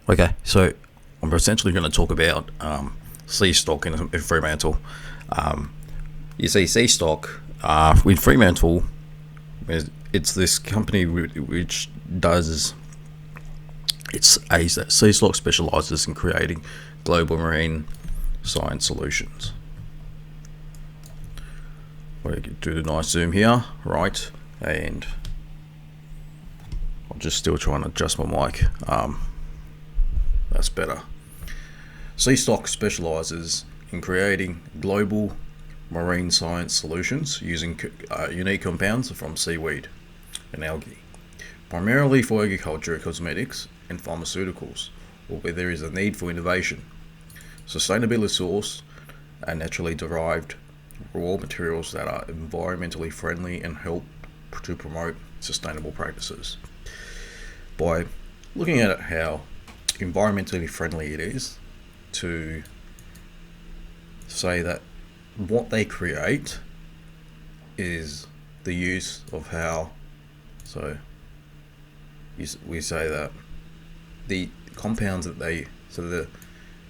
Okay, so I'm essentially going to talk about SeaStock in Fremantle. You see, SeaStock with Fremantle, it's this company which does. It's a SeaStock specialises in creating global marine science solutions. We can do the nice zoom here, right? And I'm just still trying to adjust my mic. That's better. SeaStock specialises in creating global marine science solutions using unique compounds from seaweed and algae, primarily for agriculture, cosmetics and pharmaceuticals, or where there is a need for innovation. Sustainably sourced and naturally derived raw materials that are environmentally friendly and help to promote sustainable practices. By looking at how environmentally friendly it is, to say that what they create is the use of how, we say that the compounds that the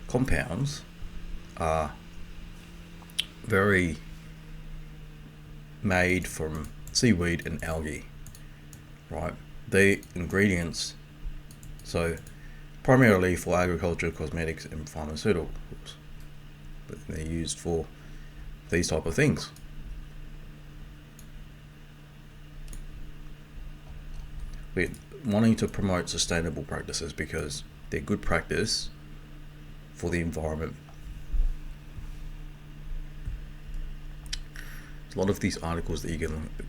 compounds are very made from seaweed and algae, right? The ingredients, so primarily for agriculture, cosmetics and pharmaceuticals, but they're used for these type of things. We're wanting to promote sustainable practices because they're good practice for the environment. A lot of these articles that you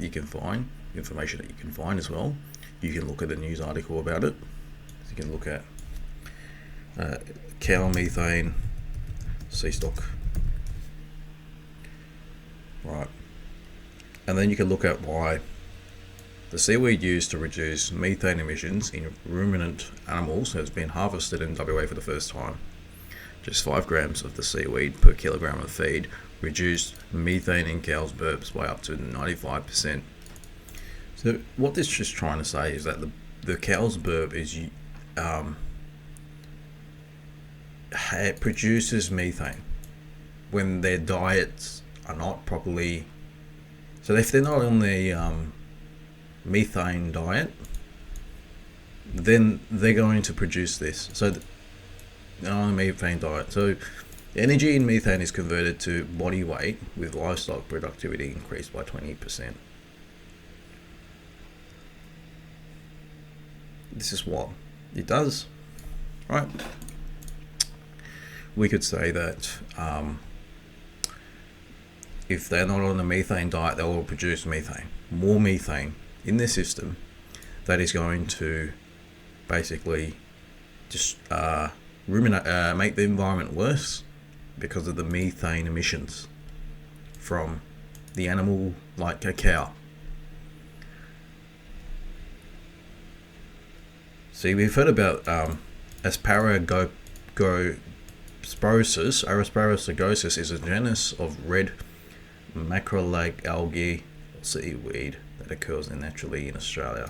can find, information that you can find as well. You can look at a news article about it. You can look at cow methane, SeaStock, right? And then you can look at why the seaweed used to reduce methane emissions in ruminant animals has been harvested in WA for the first time. Just 5 grams of the seaweed per kilogram of feed reduced methane in cows' burps by up to 95%. So what this is trying to say is that the cow's burp is it produces methane when their diets are not properly. So if they're not on the methane diet, then they're going to produce this. So they're on a methane diet. So energy in methane is converted to body weight, with livestock productivity increased by 20%. This is what it does, right? We could say that if they're not on a methane diet, they will produce methane, more methane in their system. That is going to basically just make the environment worse because of the methane emissions from the animal, like a cow. See, we've heard about asparagosis. Asparagosis is a genus of red macrolide algae or seaweed that occurs naturally in Australia.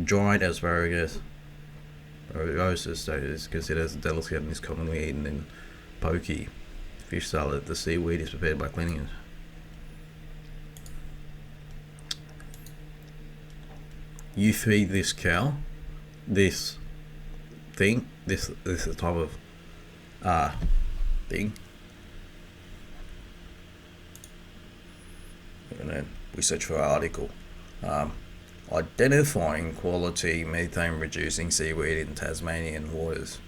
Dried asparagus is considered as a delicacy and is commonly eaten in poke, fish salad. The seaweed is prepared by cleaning it. You feed this cow this thing, this type of thing, and then we search for our article, identifying quality methane reducing seaweed in Tasmanian waters.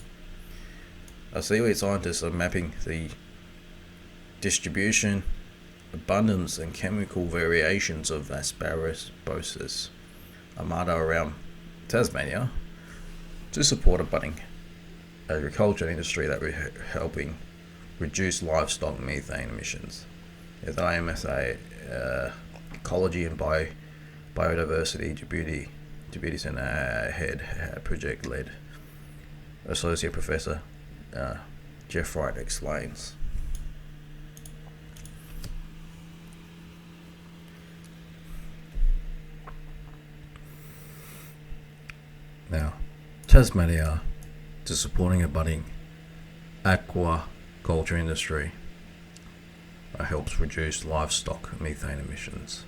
Our seaweed scientists are mapping the distribution, abundance and chemical variations of asparagosis armada around Tasmania to support a budding agriculture industry that we're helping reduce livestock methane emissions. As IMSA Ecology and Biodiversity Djibouti Centre Head Project Led Associate Professor Jeff Wright explains. Now, Tasmania to supporting a budding aquaculture industry that helps reduce livestock methane emissions.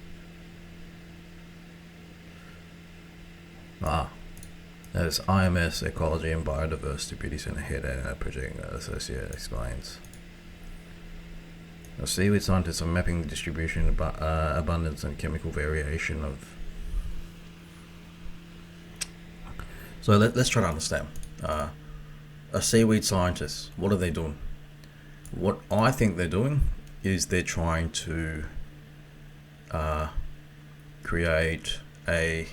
As IMS Ecology and Biodiversity Beauty Centre head and project associate explains. The seaweed scientists are mapping the distribution, abundance and chemical variation of... So let's try to understand. A seaweed scientist, what are they doing? What I think they're doing is they're trying to create a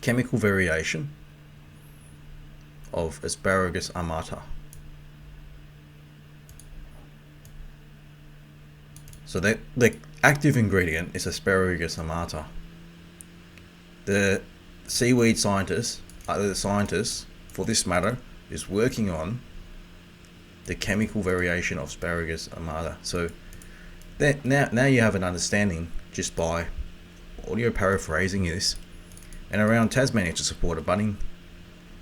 chemical variation of asparagus amata. So the active ingredient is asparagus amata. The seaweed scientists, the scientists for this matter, is working on the chemical variation of asparagus amata. So now you have an understanding just by audio paraphrasing this. And around Tasmania to support a budding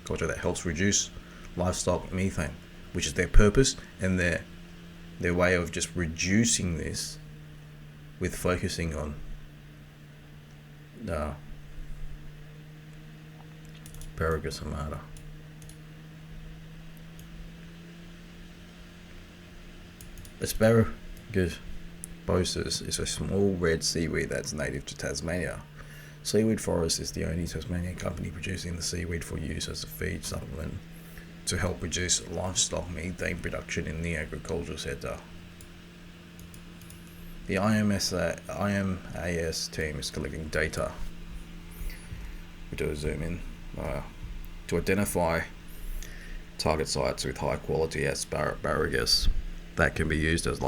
culture that helps reduce livestock methane, which is their purpose and their way of just reducing this with focusing on asparagus amata. Asparagus bosus is a small red seaweed that's native to Tasmania. Seaweed Forest is the only Tasmanian company producing the seaweed for use as a feed supplement to help reduce livestock methane production in the agricultural sector. The IMAS team is collecting data. We do a zoom in to identify target sites with high quality asparagus that can be used as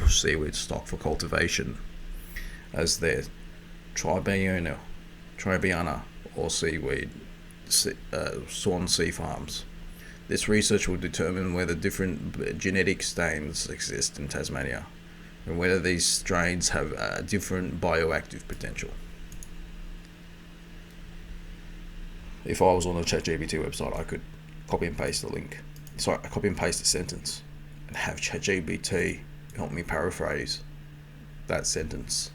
seaweed stock for cultivation as their Tribiana or seaweed swan sea farms. This research will determine whether different genetic strains exist in Tasmania and whether these strains have different bioactive potential. If I was on the ChatGPT website, I could copy and paste the link. Copy and paste the sentence and have ChatGPT help me paraphrase that sentence.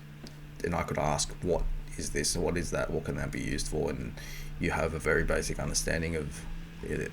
And I could ask, what is this? What is that? What can that be used for? And you have a very basic understanding of it.